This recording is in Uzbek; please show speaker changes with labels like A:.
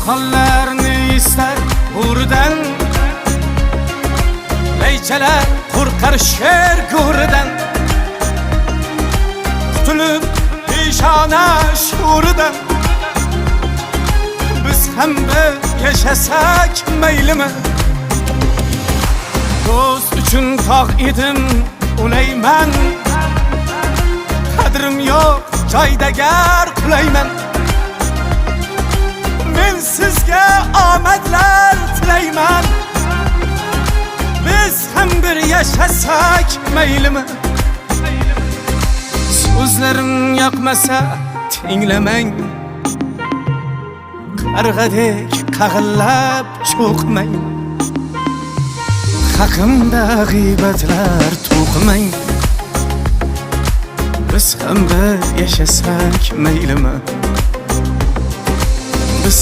A: Qallarni istar hurdan, Leyçeler korkar şer gurdan, Kutulup pişana şuurdan. Biz hem de yaşasak meylimi, Dost üçün tağ idim uleymen, Kadrim yok joydagar qulayman. Men sizga omadlar tilayman. Biz ham bir yashasak meylimi? So'zlarim yoqmasa tinglamang, qarg'adek qag'illab cho'qmang. Haqimda g'iybatlar to'qimang. Biz ham bir yashasak meylimi? Biz